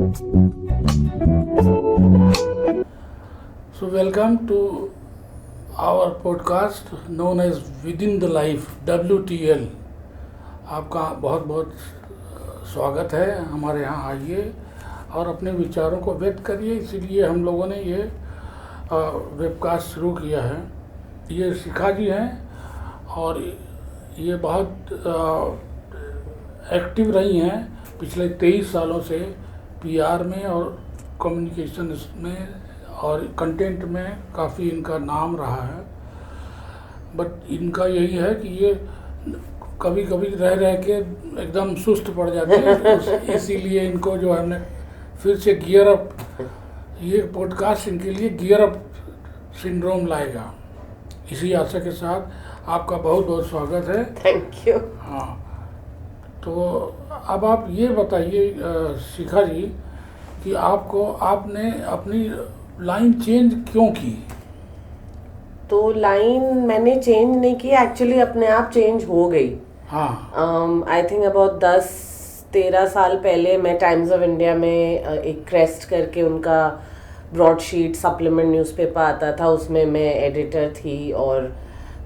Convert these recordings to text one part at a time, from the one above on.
So welcome to our podcast known as Within the Life WTL। आपका बहुत बहुत स्वागत है। हमारे यहाँ आइए और अपने विचारों को व्यक्त करिए। इसीलिए हम लोगों ने ये वेबकास्ट शुरू किया है। ये शिखा जी हैं और ये बहुत एक्टिव रही हैं पिछले 23 सालों से पीआर में और कम्युनिकेशन में और कंटेंट में काफ़ी इनका नाम रहा है। बट इनका यही है कि ये कभी कभी रह रह के एकदम सुस्त पड़ जाते हैं, इसीलिए इनको जो है हमने फिर से गियर अप, ये पॉडकास्ट इनके लिए गियर अप सिंड्रोम लाएगा। इसी आशा के साथ आपका बहुत बहुत स्वागत है। Thank you. हाँ, तो अब आप ये बताइए शिखा जी कि आपने अपनी लाइन चेंज क्यों की? तो लाइन मैंने चेंज नहीं की, एक्चुअली अपने आप चेंज हो गई। हाँ, आई थिंक अबाउट 10-13 साल पहले मैं टाइम्स ऑफ इंडिया में एक क्रेस्ट करके उनका ब्रॉडशीट सप्लीमेंट न्यूज़पेपर आता था, उसमें मैं एडिटर थी और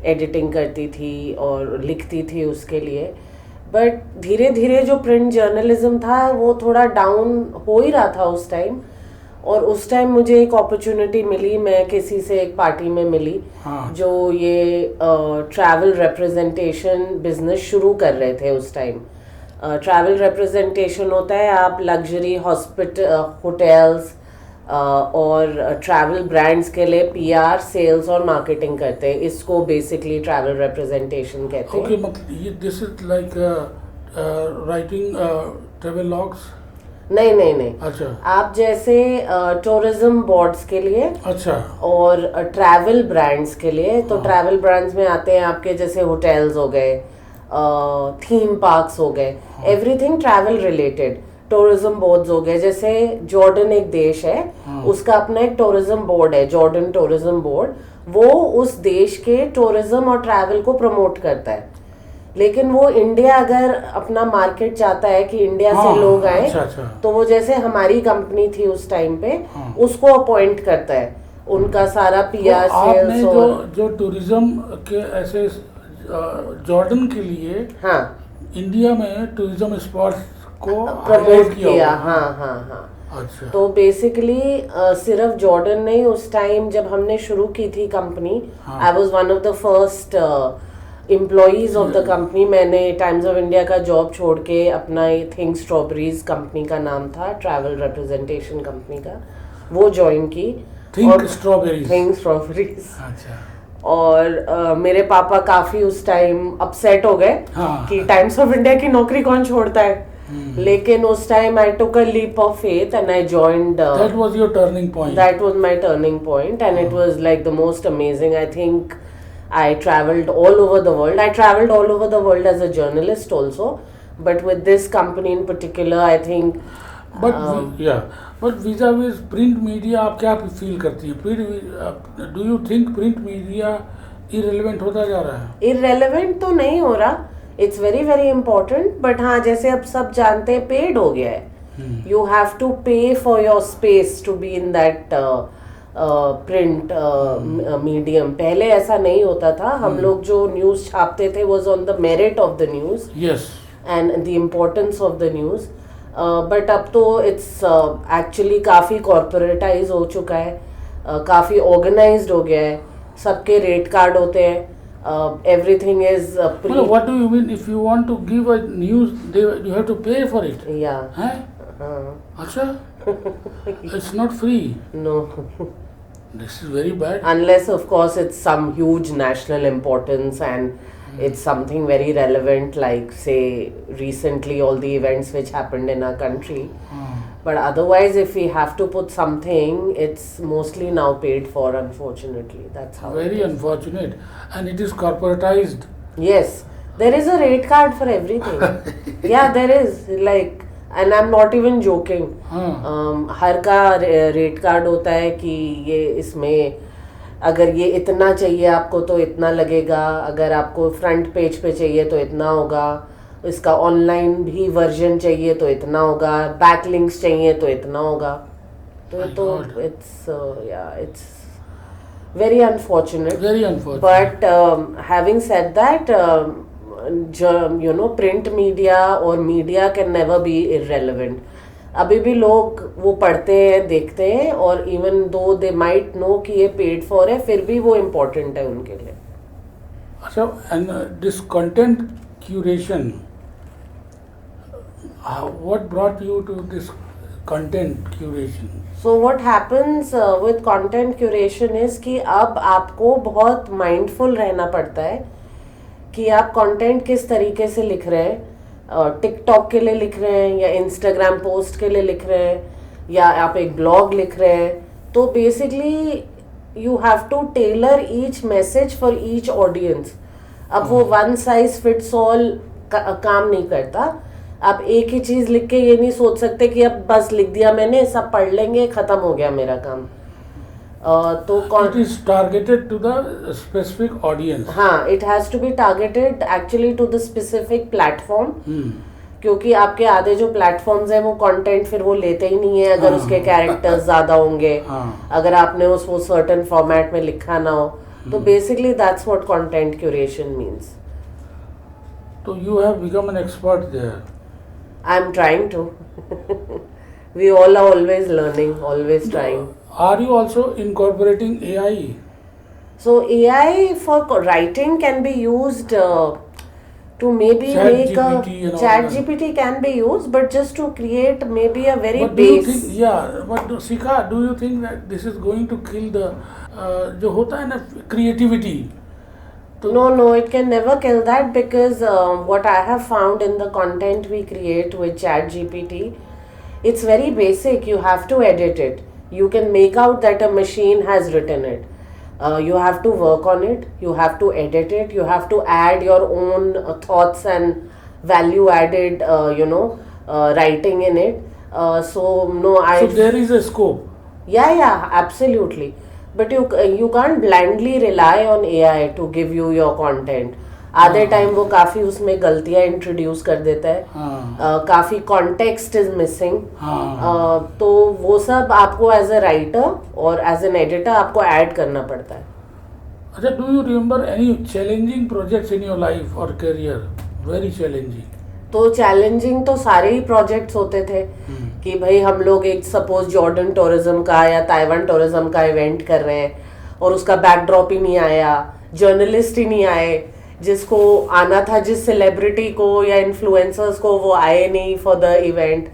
एडिटिंग करती थी और लिखती थी उसके लिए। बट धीरे धीरे जो प्रिंट जर्नलिज्म था वो थोड़ा डाउन हो ही रहा था उस टाइम, और उस टाइम मुझे एक अपॉर्चुनिटी मिली, मैं किसी से एक पार्टी में मिली। हाँ, जो ये ट्रैवल रिप्रेजेंटेशन बिजनेस शुरू कर रहे थे उस टाइम। ट्रैवल रिप्रेजेंटेशन होता है, आप लग्जरी होटल्स और ट्रैवल ब्रांड्स के लिए पीआर, सेल्स और मार्केटिंग करते हैं। इसको बेसिकली ट्रैवल रिप्रेजेंटेशन कहते हैं। ओके, मतलब ये this is like writing travel logs? नहीं नहीं नहीं, अच्छा आप जैसे टूरिज्म बोर्ड्स के लिए अच्छा और ट्रैवल ब्रांड्स के लिए, तो हाँ। ट्रैवल ब्रांड्स में आते हैं आपके जैसे होटल्स हो गए, थीम पार्क्स हो गए, everything travel related. Tourism boards हो गए, जैसे जॉर्डन एक देश है, हाँ। उसका अपना एक टूरिज्म बोर्ड है, जॉर्डन टूरिज्म बोर्ड। वो उस देश के टूरिज्म और ट्रैवल को प्रमोट करता है। लेकिन वो इंडिया अगर अपना मार्केट चाहता है कि इंडिया हाँ, से लोग आए, अच्छा। तो वो जैसे हमारी कंपनी थी उस टाइम पे, हाँ। उसको अपॉइंट करता है, उनका सारा पीआर तो आपने सेल्स और जो टूरिज्म के ऐसे जॉर्डन के लिए हाँ इंडिया में टूरिज्म स्पॉट्स को प्रमोट highlight किया। हुआ। हाँ हाँ हाँ। अच्छा, तो बेसिकली सिर्फ जॉर्डन नहीं, उस टाइम जब हमने शुरू की थी कंपनी, हाँ। I was one of the first employees of the company. मैंने टाइम्स ऑफ इंडिया का जॉब छोड़ के अपना थिंक स्ट्रॉबेरीज कंपनी का नाम था, ट्रैवल रिप्रेजेंटेशन कंपनी का, वो ज्वाइन की। Think strawberries. Think strawberries. अच्छा, और मेरे पापा काफी उस टाइम अपसेट हो गए हाँ। कि टाइम्स ऑफ इंडिया की नौकरी कौन छोड़ता है। लेकिन उस time I took a leap of faith and I joined. that was your turning point. That was my turning point, and it was like the most amazing. I think I traveled all over the world. I traveled all over the world as a journalist also, but with this company in particular, I think. But but vis-a-vis print media आप क्या feel करती है? Do you think print media irrelevant होता जा रहा है? Irrelevant तो नहीं हो रहा, it's very very important, but हाँ जैसे अब सब जानते हैं पेड हो गया है। You have to pay for your space to be in that print medium. पहले ऐसा नहीं होता था, हम लोग जो न्यूज़ छापते थे was on the merit of the news Yes. And the importance of the news. But अब तो इट्स एक्चुअली काफ़ी कॉर्पोरेटाइज हो चुका है, काफ़ी ऑर्गेनाइज्ड हो गया है, सबके रेट कार्ड होते हैं, everything is Well, what do you mean? If you want to give a news, you have to pay for it. yeah. हैं? अच्छा, it's not free. No. This is very bad. Unless of course it's some huge national importance and it's something very relevant, like say recently all the events which happened in our country. But otherwise, if we have to put something, it's mostly now paid for, unfortunately. That's how. Very unfortunate, and it is corporatized. Yes, there is a rate card for everything. Yeah, there is, like, and I'm not even joking. हर का rate card होता है कि ये इसमें अगर ये इतना चाहिए आपको तो इतना लगेगा, अगर आपको फ्रंट पेज पे चाहिए तो इतना होगा, इसका ऑनलाइन भी वर्जन चाहिए तो इतना होगा, बैकलिंक्स चाहिए तो इतना होगा। तो My तो God. It's very unfortunate. Very unfortunate. But having said that, print media और media can never be irrelevant. अभी भी लोग वो पढ़ते हैं, देखते हैं, और even though they might know कि ये पेड फॉर है, फिर भी वो इम्पोर्टेंट है उनके लिए। अच्छा, and this content curation, what brought you to this content curation? So what happens with content curation is कि अब आपको बहुत माइंडफुल रहना पड़ता है कि आप कंटेंट किस तरीके से लिख रहे हैं। टिकटॉक के लिए लिख रहे हैं, या इंस्टाग्राम पोस्ट के लिए लिख रहे हैं, या आप एक ब्लॉग लिख रहे हैं। तो basically you have to tailor each message for each audience. अब वो वन साइज फिट्स ऑल काम नहीं करता। आप एक ही चीज लिख के ये नहीं सोच सकते कि अब बस लिख दिया मैंने, सब पढ़ लेंगे, खत्म हो गया मेरा काम। तो It is targeted to the specific audience. हाँ, it has to be targeted actually to the specific platform, क्योंकि आपके आधे जो प्लेटफॉर्म्स हैं वो कंटेंट फिर वो लेते ही नहीं है अगर उसके कैरेक्टर्स ज्यादा होंगे, अगर आपने वो सर्टेन फॉर्मेट में लिखा ना हो। तो basically that's what content curation means. So you have become an expert there. I am trying to. We all are always learning, always trying. Are you also incorporating AI? So AI for writing can be used to maybe Chat make a GPT and all chat that. GPT can be used, but just to create maybe a very But do you base. think, yeah, but Sika, do you think that this is going to kill the जो होता है ना creativity? No, it can never kill that, because what I have found in the content we create with chat GPT, it's very basic. You have to edit it. You can make out that a machine has written it. You have to work on it. You have to edit it. You have to add your own thoughts and value added, writing in it. So there is a scope. Yeah, absolutely. But you can't blindly rely on AI to give you your content. आधे time वो काफी उसमें गलतियां introduce कर देता है, काफी context is missing. तो वो सब आपको एज अ राइटर और एज एन एडिटर आपको ऐड करना पड़ता है। अच्छा, do you remember any challenging projects in your life और करियर? Very challenging. तो चैलेंजिंग तो सारे ही प्रोजेक्ट्स होते थे कि भाई हम लोग एक सपोज जॉर्डन टूरिज्म का या ताइवान टूरिज्म का इवेंट कर रहे हैं और उसका बैकड्रॉप ही नहीं आया, जर्नलिस्ट ही नहीं आए, जिसको आना था, जिस सेलिब्रिटी को या इन्फ्लुएंसर्स को, वो आए नहीं फॉर द इवेंट।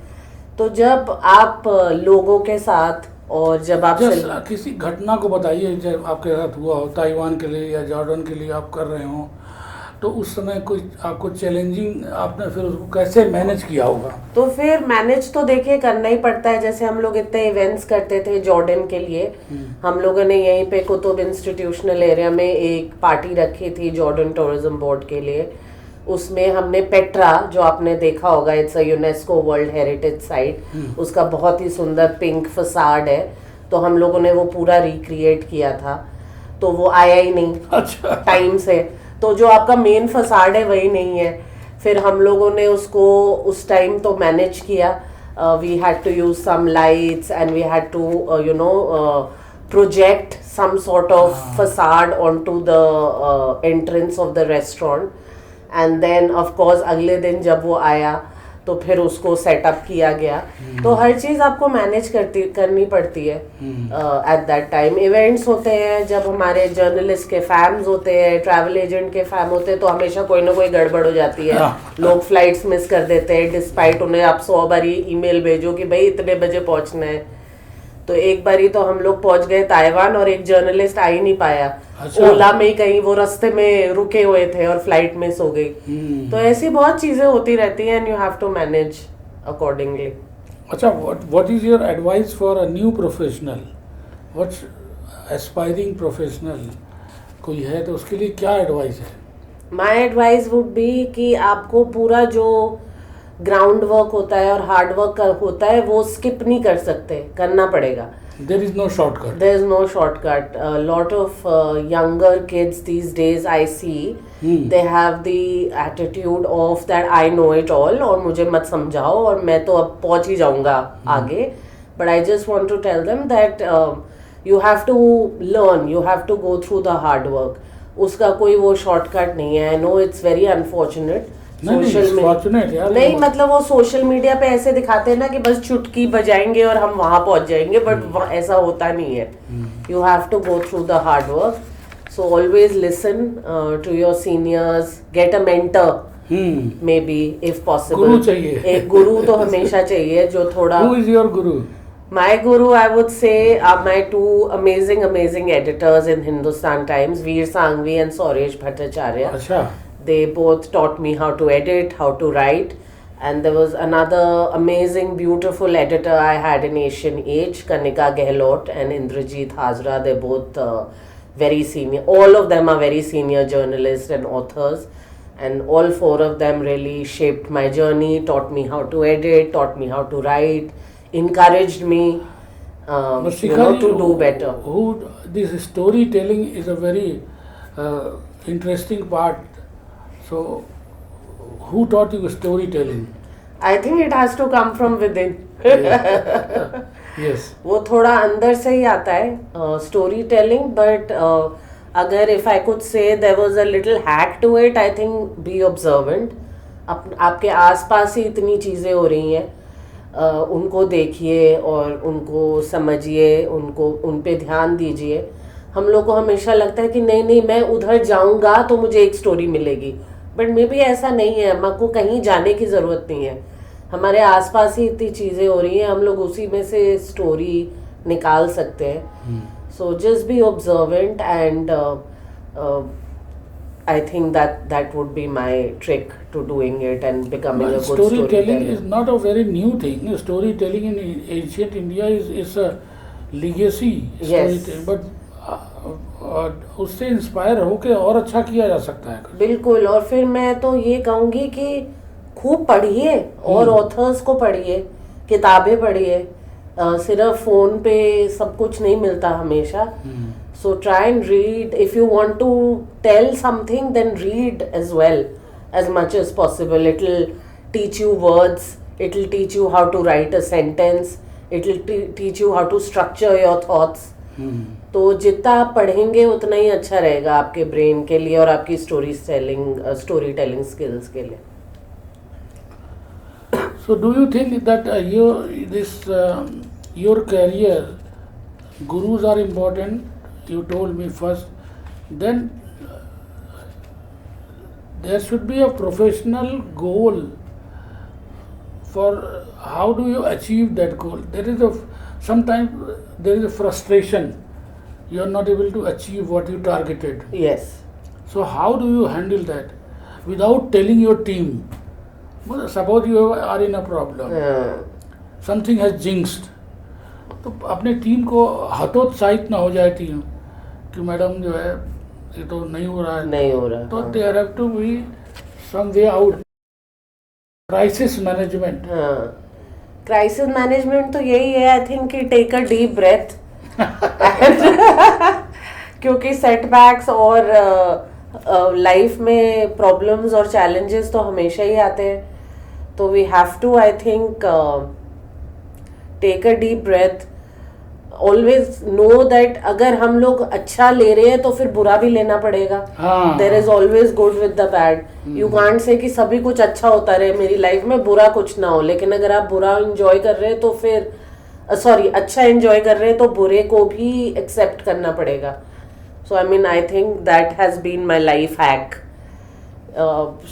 तो जब आप लोगों के साथ और जब आप किसी घटना को बताइए जब आपके साथ हुआ हो, ताइवान के लिए या जॉर्डन के लिए आप कर रहे हो, तो उस समय कोई आपको चैलेंजिंग, आपने फिर उसको कैसे मैनेज किया होगा? तो फिर मैनेज तो देखिए करना ही पड़ता है। जैसे हम लोग इतने इवेंट्स करते थे जॉर्डन के लिए, हम लोगों ने यहीं पे कुतुब इंस्टीट्यूशनल एरिया में एक पार्टी रखी थी जॉर्डन टूरिज्म बोर्ड के लिए। उसमें हमने पेट्रा, जो आपने देखा होगा, it's a UNESCO world heritage site, उसका बहुत ही सुंदर पिंक फसाड है, तो हम लोगों ने वो पूरा रिक्रिएट किया था। तो वो आया ही नहीं अच्छा टाइम से, तो जो आपका मेन फसाड है वही नहीं है। फिर हम लोगों ने उसको उस टाइम तो मैनेज किया। We had to use some lights and we had to project some sort of facade onto the entrance of the restaurant. And then of course अगले दिन जब वो आया तो फिर उसको सेटअप किया गया। तो हर चीज़ आपको मैनेज करनी पड़ती है एट दैट टाइम। इवेंट्स होते हैं, जब हमारे जर्नलिस्ट के फैम्स होते हैं, ट्रैवल एजेंट के फैम होते हैं, तो हमेशा कोई ना कोई गड़बड़ हो जाती है। लोग फ्लाइट्स मिस कर देते हैं, डिस्पाइट उन्हें आप 100 बारी ईमेल भेजो कि भाई इतने बजे पहुंचना है। तो एक बारी तो हम लोग पहुंच गए ताइवान और एक जर्नलिस्ट आ ही नहीं पाया। अच्छा। ओला में कहीं वो रास्ते में रुके हुए थे और फ्लाइट मिस हो गई। तो ऐसी बहुत चीजें होती रहती हैं and you have to manage accordingly. अच्छा, what is your advice for a new professional? What's aspiring professional कोई है तो उसके लिए क्या एडवाइस है? माई एडवाइस वुड बी कि आपको पूरा जो ग्राउंड वर्क होता है और हार्ड वर्क होता है, वो स्किप नहीं कर सकते, करना पड़ेगा. There is no shortcut. There is no shortcut. A lot of younger kids these days I see, they have the attitude of that I know it all और मुझे मत समझाओ और मैं तो अब पहुंच ही जाऊंगा आगे. But I just want to tell them that you have to learn, you have to go through the hard work. उसका कोई वो shortcut नहीं है. I know it's very unfortunate. नहीं मतलब वो सोशल मीडिया पे ऐसे दिखाते हैं ना कि बस चुटकी बजाएंगे और हम वहां पहुंच जाएंगे, बट ऐसा होता नहीं है. You have to go through the hard work. So always listen to your seniors, get a mentor maybe if possible. एक गुरु तो हमेशा चाहिए जो थोड़ा. Who is your guru? My guru, I would say, are my two amazing editors in Hindustan Times, Veer Sanghvi and Suresh Bhattacharya. अच्छा. They both taught me how to edit, how to write. And there was another amazing, beautiful editor I had in Asian Age, Kanika Gehlot and Indrajit Hazra. They're both very senior. All of them are very senior journalists and authors. And all four of them really shaped my journey, taught me how to edit, taught me how to write, encouraged me to do better. This storytelling is a very interesting part. So, who taught you storytelling? I think it has to come from within. Yes. वो थोड़ा अंदर से ही आता है story telling. But अगर if I could say there was a little hack to it, I think be observant. आपके आसपास ही इतनी चीज़ें हो रही हैं, उनको देखिए और उनको समझिए, उनको उन पे ध्यान दीजिए. हम लोग को हमेशा लगता है कि नहीं मैं उधर जाऊंगा तो मुझे एक स्टोरी मिलेगी, बट मे बी ऐसा नहीं है. हमको कहीं जाने की ज़रूरत नहीं है, हमारे आसपास ही इतनी चीज़ें हो रही हैं, हम लोग उसी में से स्टोरी निकाल सकते हैं. So just be observant and I think that would be my trick to doing it and becoming a good storyteller. Storytelling is not a very new thing. Storytelling in ancient India is a legacy. Yes. But उससे inspire होके और अच्छा किया जा सकता है. बिल्कुल. और फिर मैं तो ये कहूँगी कि खूब पढ़िए और ऑथर्स को पढ़िए, किताबें पढ़िए. सिर्फ फ़ोन पे सब कुछ नहीं मिलता हमेशा. So try and read. If you want to tell something, then read as well as much as possible. It will teach you words. It will teach you how to write a sentence. It will teach you how to structure your thoughts. तो जितना आप पढ़ेंगे उतना ही अच्छा रहेगा आपके brain के लिए और आपकी स्टोरी टेलिंग स्किल्स के लिए. So do you think that your career gurus are important? You told me first. Then there should be a professional goal for how do you achieve that goal. Sometimes there is a frustration. You are not able to achieve what you targeted. Yes. So how do you handle that without telling your team? Suppose you are in a problem. Something has jinxed. तो अपने team को हतोत्साहित ना हो जाए team कि madam जो है ये तो नहीं हो रहा है. तो there have to be some way out. Crisis management. Crisis management तो यही है, आई थिंक कि टेक अ डीप ब्रेथ. क्योंकि सेटबैक्स और लाइफ में प्रॉब्लम्स और चैलेंजेस तो हमेशा ही आते हैं. तो we have to, I think, take a deep breath. Always know that अगर हम लोग अच्छा ले रहे हैं तो फिर बुरा भी लेना पड़ेगा. There is always good with the bad. You can't say कि सभी कुछ अच्छा होता रहे मेरी लाइफ में, बुरा कुछ ना हो. लेकिन अगर आप बुरा एंजॉय कर रहे हैं तो फिर अच्छा एंजॉय कर रहे हैं तो बुरे को भी एक्सेप्ट करना पड़ेगा. So I mean I think that has been my life hack.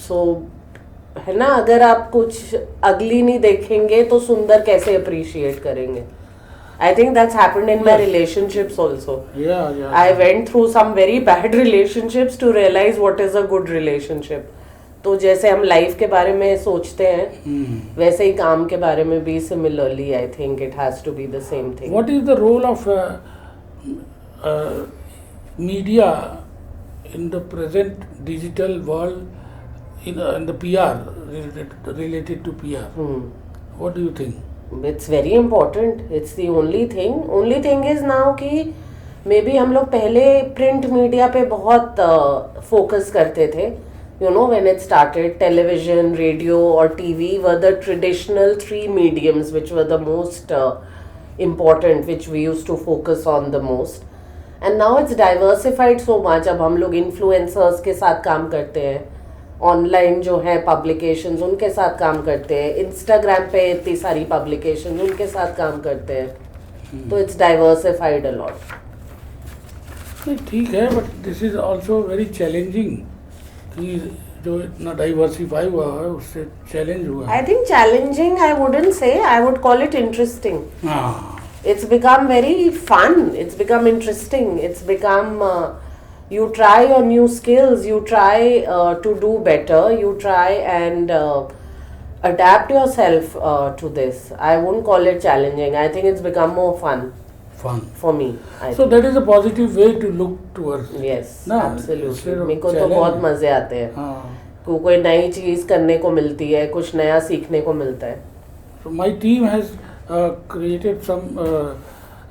So है ना, अगर आप कुछ अगली नहीं देखेंगे तो सुंदर कैसे अप्रिशिएट करेंगे. I think that's happened in my relationships also. Yeah. I went through some very bad relationships to realize what is a good relationship. तो जैसे हम लाइफ के बारे में सोचते हैं वैसे ही काम के बारे में भी similarly I think it has to be the same thing. What is the role of media in the present digital world in the PR? related to PR. What do you think? It's very important. It's the only thing. Only thing is now कि maybe हम लोग पहले print media पे बहुत focus करते थे. You know, when it started, television, radio or TV were the traditional three mediums which were the most important, which we used to focus on the most. And now it's diversified so much. अब हम लोग influencers के साथ काम करते हैं, online जो है पब्लिकेशंस उनके साथ काम करते हैं, इंस्टाग्राम पे इतनी सारी पब्लिकेशंस उनके साथ काम करते हैं, तो इट्स डाइवर्सिफाइड अ लॉट. ठीक है, but this is also very challenging कि जो इतना डाइवर्सिफाई हुआ है उससे चैलेंज हुआ है. I think challenging I wouldn't say, I would call it interesting. It's become very fun, it's become interesting, it's become you try your new skills, you try to do better, you try and adapt yourself to this. I wouldn't call it challenging. I think it's become more fun for me. So that is a positive way to look towards. Yes, ना, absolutely. मेरे को तो बहुत मजे आते हैं. कोई नई चीज करने को मिलती है, कुछ नया सीखने को मिलता है. So my team has created some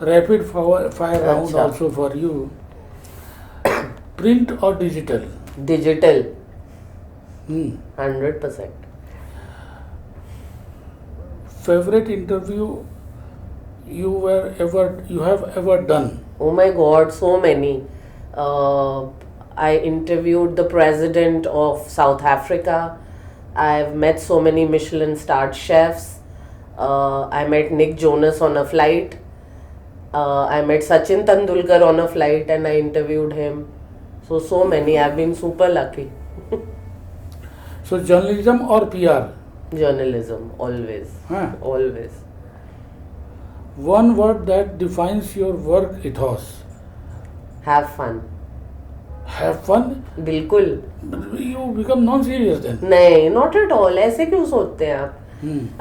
rapid fire round also for you. Print or digital? Digital. 100%. Favorite interview you have ever done? Oh my God, so many. I interviewed the president of South Africa. I've met so many Michelin-starred chefs. I met Nick Jonas on a flight. I met Sachin Tendulkar on a flight and I interviewed him. So many. I've been super lucky. So journalism or PR? Journalism, always. Always. One word that defines your work ethos? Have fun. Have fun? बिल्कुल. You become non-serious then? नहीं, not at all. ऐसे क्यों सोचते हैं आप?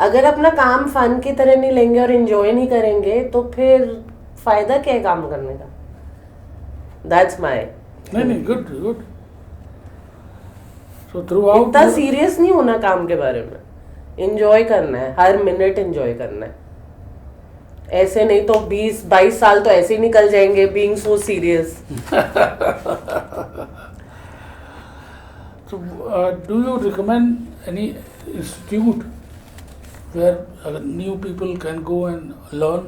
अगर अपना काम फन की तरह नहीं लेंगे और एंजॉय नहीं करेंगे तो फिर फायदा क्या है काम करने का. That's my. नहीं गुड. सो थ्रूआउट इतना सीरियस नहीं होना काम के बारे में. एंजॉय करना है, हर मिनट एंजॉय करना है. ऐसे नहीं तो 20-22 साल तो ऐसे ही निकल जाएंगे being so serious. So do you recommend any institute where new people can go and learn?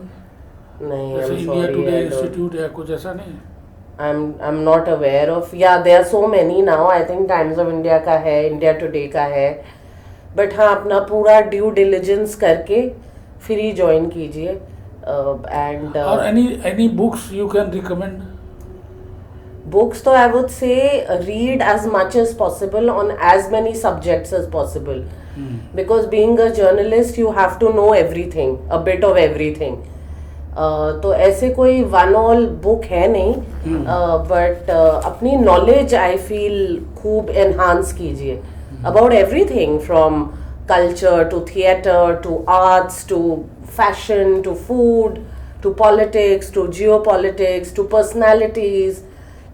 नहीं, जैसे इंडिया टुडे इंस्टीट्यूट या कुछ ऐसा नहीं? I'm not aware of. Yeah, there are so many now. I think Times of India का है, India Today का है. But हाँ, अपना पूरा ड्यू डिलिजेंस करके फिर ही ज्वाइन कीजिए. And or any books you can recommend? Books, so I would say read as much as possible on as many subjects as possible. Because being a journalist, you have to know everything, a bit of everything. तो ऐसे कोई one all book है नहीं, but अपनी knowledge I feel खूब enhance कीजिए about everything, from culture to theatre to arts to fashion to food to politics to geopolitics to personalities.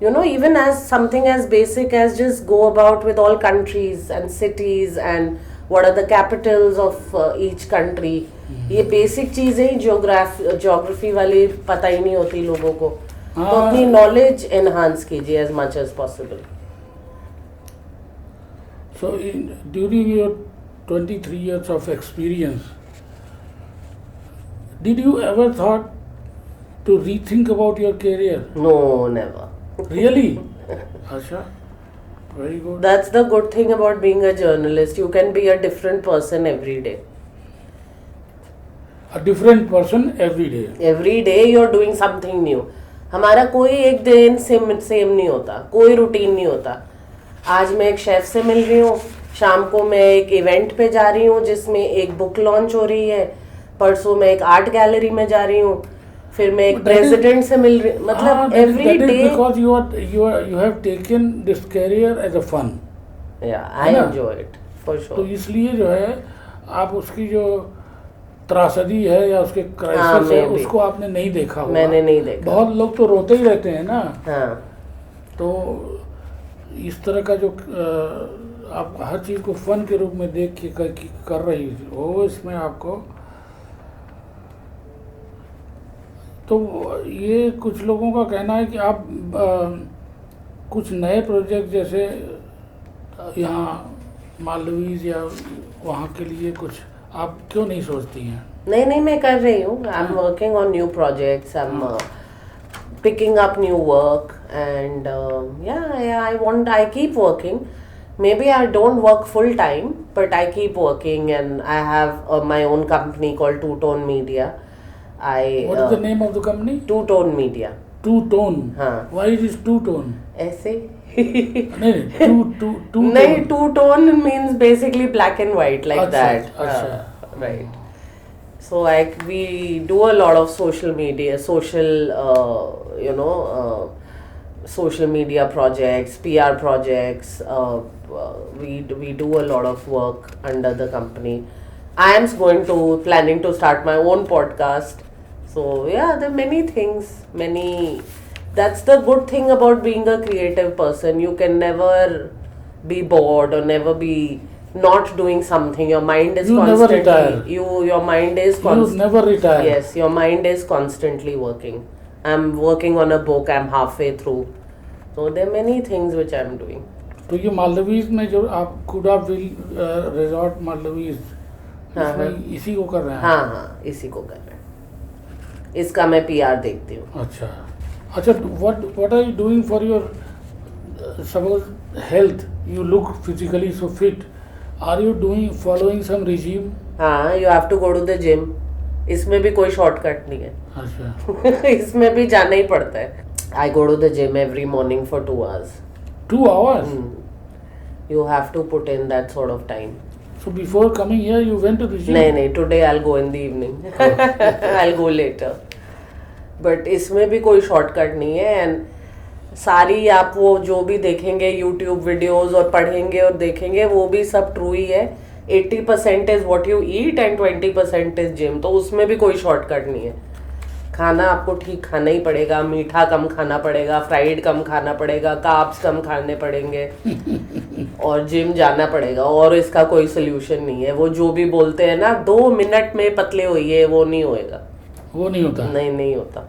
You know, even as something as basic as just go about with all countries and cities and what are the capitals of each country. ये basic चीजें geography वाली पता ही नहीं होती लोगों को, तो अपनी नॉलेज एनहांस कीजिए as much as possible. So during your 23 years of experience, did you ever thought to rethink about your career? No, never. Really? Asha, very good. That's the good thing about being a journalist. You can be a different person every day. A different person every day. Every day you're doing something new. हमारा कोई एक दिन same नहीं होता, कोई routine नहीं होता. आज मैं एक शेफ से मिल रही हूँ, शाम को मैं एक इवेंट पे जा रही हूँ जिसमें एक बुक लॉन्च हो रही है, परसों मैं एक आर्ट गैलरी में जा रही हूँ, फिर मैं एक प्रेसिडेंट से मिल रही, मतलब every day. Because you have taken this career as a fun. Yeah, I enjoy it for sure. तो इसलिए जो है आप उसकी जो त्रासदी है या उसके क्राइसिस है उसको आपने नहीं देखा होगा. मैंने नहीं देखा. बहुत लोग तो रोते ही रहते हैं ना. हाँ. तो इस तरह का जो आप हर चीज़ को फन के रूप में देख के कर रही हो, इसमें आपको तो ये कुछ लोगों का कहना है कि आप कुछ नए प्रोजेक्ट जैसे यहाँ मालवीज या वहाँ के लिए कुछ आप क्यों नहीं सोचती हैं? नहीं नहीं, मैं कर रही हूँ. I am working on new projects. I am picking up new work, and I keep working. Maybe I don't work full time, but I keep working, and I have my own company called Two Tone Media. What is the name of the company? Two Tone Media. Two Tone. हाँ. Why it is two tone? ऐसे. नहीं, two नहीं, two tone means basically black and white, like that. अच्छा. Right. So we do a lot of social media, social media projects, PR projects. We do a lot of work under the company. I am planning to start my own podcast. So yeah, there are many things. That's the good thing about being a creative person. You can never be bored or never be not doing something. Your mind is constantly. Never retire. Your mind is You never retire. Yes, your mind is constantly working. I'm working on a book. I'm halfway through. So there are many things which I'm doing. तो ये मालदीव्स में जो आप कुडा will resort Maldives इसमें इसी को कर रहे हैं? हाँ, इसी को कर रहे हैं. इसका मैं PR देखती हूँ. अच्छा, what are you doing for your suppose health? You look physically so fit. Are you following some regime? हाँ, you have to go to the gym. इसमें भी कोई शॉर्टकट नहीं है. अच्छा. इसमें भी जाना ही पड़ता है. I go to the gym every morning for 2 hours. 2 hours? You have to put in that sort of time. So before coming here, you went to the gym? नहीं, today I'll go in the evening. I'll go later. But इसमें भी कोई shortcut नहीं है. And सारी आप वो जो भी देखेंगे यूट्यूब वीडियोस और पढ़ेंगे और देखेंगे वो भी सब ट्रू ही है. 80% is what you eat and 20% is gym. तो उसमें भी कोई शॉर्टकट नहीं है. खाना आपको ठीक खाना ही पड़ेगा. मीठा कम खाना पड़ेगा, फ्राइड कम खाना पड़ेगा, कार्ब्स कम खाने पड़ेंगे और जिम जाना पड़ेगा. और इसका कोई सोल्यूशन नहीं है. वो जो भी बोलते हैं ना 2 मिनट में पतले होइए, वो नहीं होएगा. वो नहीं होता. नहीं होता.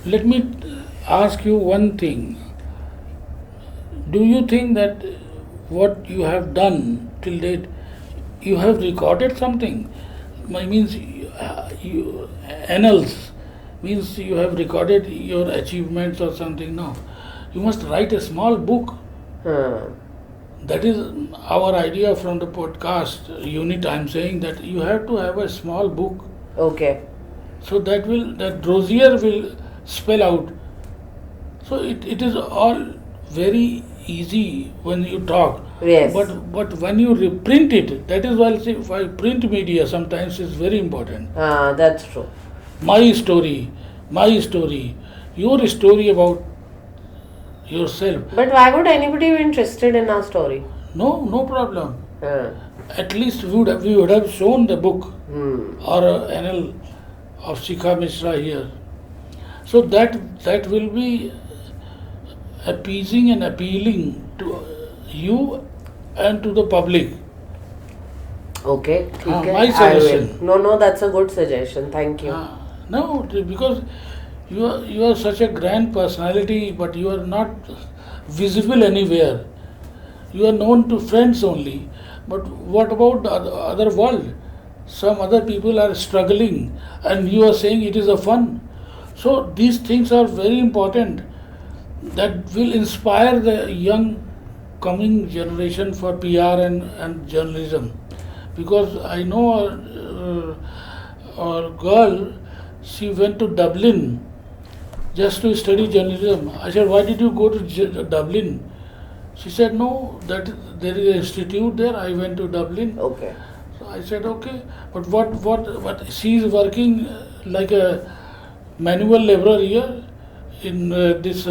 Let me ask you one thing. Do you think that what you have done till date, you have recorded something? Means annals means you have recorded your achievements or something. No, you must write a small book. That is our idea from the podcast unit. I am saying that you have to have a small book. Okay. So that dossier will spell out. So it is all very easy when you talk. Yes. But when you reprint it, that is why print media sometimes is very important. That's true. My story, your story about yourself. But why would anybody be interested in our story? No problem. At least we would have shown the book or annal of Shikha Mishra here. So that will be appeasing and appealing to you and to the public. Okay, ठीक है. My suggestion. No, that's a good suggestion. Thank you. No, because you are such a grand personality, but you are not visible anywhere. You are known to friends only. But what about the other world? Some other people are struggling, and you are saying it is a fun. So these things are very important. That will inspire the young coming generation for PR and journalism. Because I know our girl, she went to Dublin just to study journalism. I said, why did you go to Dublin? She said, no, that there is an institute there. I went to Dublin. Okay. So I said, okay. But what she is working like a manual laborer here in this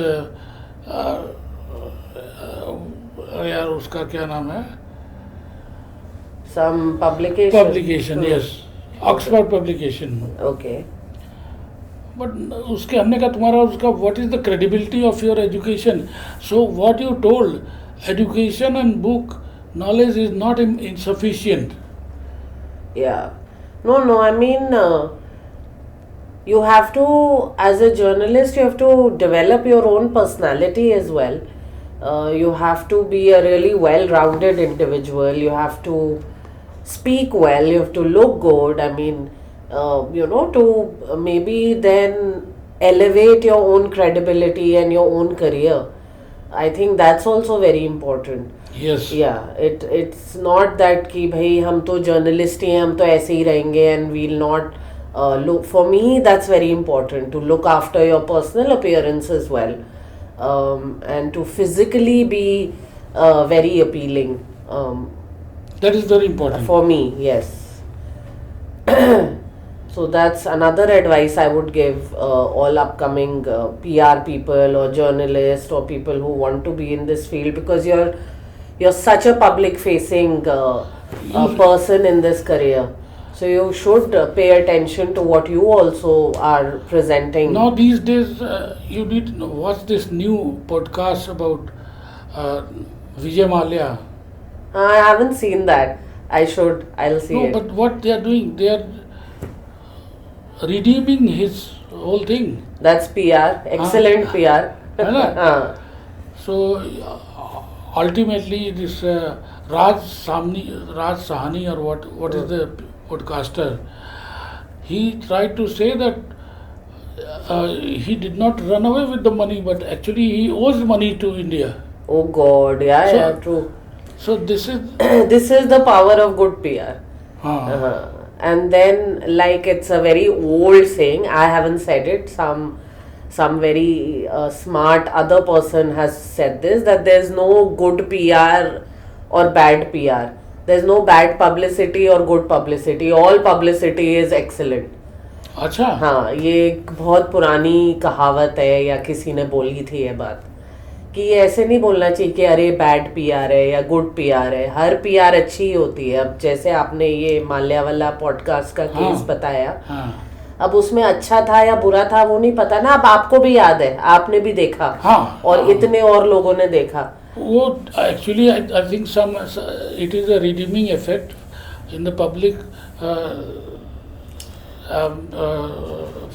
यार उसका क्या नाम है? Some publication. Publication, yes. Oxford publication. Okay. But उसके हमने कहा तुम्हारा उसका what is the credibility of your education? So what you told, education and book knowledge is not insufficient. Yeah. No, I mean, you have to, as a journalist, you have to develop your own personality as well. You have to be a really well rounded individual. You have to speak well. You have to look good. I mean, to maybe then elevate your own credibility and your own career. I think that's also very important. Yes. Yeah, it's not that कि भाई हम तो journalist ही हैं, हम तो ऐसे ही रहेंगे and we'll not look. For me, that's very important to look after your personal appearance as well, and to physically be very appealing. That is very important. For me, yes. So that's another advice I would give all upcoming PR people or journalists or people who want to be in this field, because you're such a public facing person in this career. So you should pay attention to what you also are presenting. Now these days, you did watch this new podcast about Vijay Mallya. I haven't seen that. I'll see No, it. but what they are doing, they are redeeming his whole thing. That's PR. Excellent PR. है ना? हाँ. So ultimately, this Raj Sahani or what is the podcaster? He tried to say that he did not run away with the money, but actually he owes money to India. Oh God, yeah, So- yeah, true. So this is This is the power of good PR. हाँ, And then, like, it's a very old saying. I haven't said it. Some very smart other person has said this, that there's no good PR or bad PR. There's no bad publicity or good publicity. All publicity is excellent. अच्छा हाँ, ये एक बहुत पुरानी कहावत है या किसी ने बोली थी ये बात, कि ये ऐसे नहीं बोलना चाहिए कि अरे बैड पीआर है या गुड पीआर है. हर पीआर अच्छी ही होती है. अब जैसे आपने ये माल्या वाला पॉडकास्ट का केस हाँ. बताया, हाँ अब उसमें अच्छा था या बुरा था वो नहीं पता ना. अब आपको भी याद है, आपने भी देखा हाँ, और हाँ. इतने और लोगों ने देखा. वो actually I think some it is a redeeming effect in the public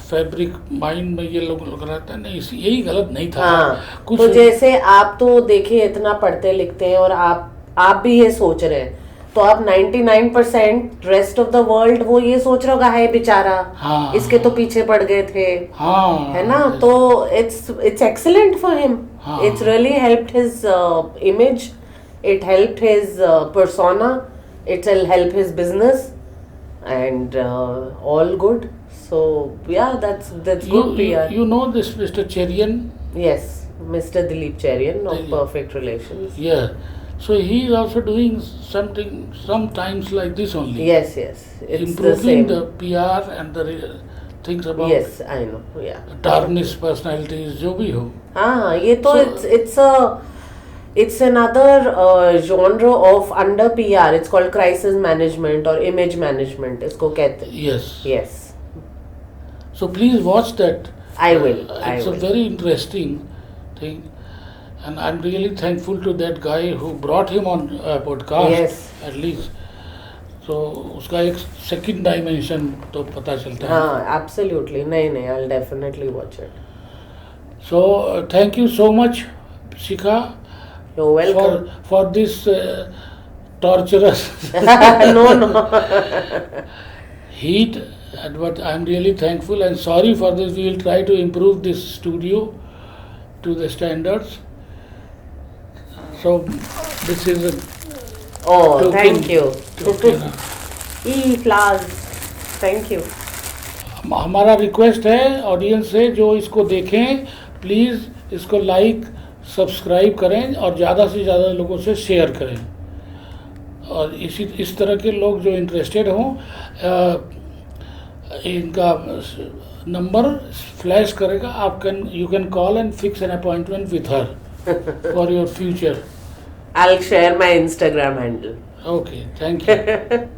fabric mind में. ये लोग रहते हैं नहीं, यही गलत नहीं था. हाँ, कुछ तो जैसे आप तो देखिए इतना पढ़ते लिखते हैं और आप भी ये सोच रहे हैं, तो आप 99% रेस्ट ऑफ द वर्ल्ड वो ये सोच रहा होगा, है बेचारा, हाँ, इसके तो पीछे पड़ गए थे, हाँ है ना. तो इट्स एक्सीलेंट फॉर हिम. हाँ. It's really helped his image, it helped his persona, it will help his business, and all good. So yeah, that's good PR. You know this Mr. Cherian? Yes, Mr. Dilip Cherian of Dilip. Perfect Relations. Yeah. So he is also doing something sometimes like this only. Yes, it's the Improving same. the PR and the things about Yes, I know. Yeah. tarnished personalities, जो भी हो. हाँ, ये तो So- it's another genre of under PR. It's called crisis management or image management. इसको कहते हैं. Yes. Yes, So please watch that. I will. It's a very interesting thing, and I'm really thankful to that guy who brought him on podcast. Yes. At least. So उसका एक second dimension तो पता चलता है. हाँ, absolutely. नहीं, I'll definitely watch it. So thank you so much, Shikha, You're welcome. for this torturous No. heat. But I'm really thankful and sorry for this. We will try to improve this studio to the standards. So this is a Oh, token- thank you. token. flowers. Thank you. हमारा request है audience से, जो इसको देखें please इसको like subscribe करें और ज़्यादा से ज़्यादा लोगों से शेयर करें. और इस तरह के लोग जो इंटरेस्टेड हों, इनका नंबर फ्लैश करेगा. You can call and fix an appointment with her for your future. I'll share my Instagram handle. Okay, thank you.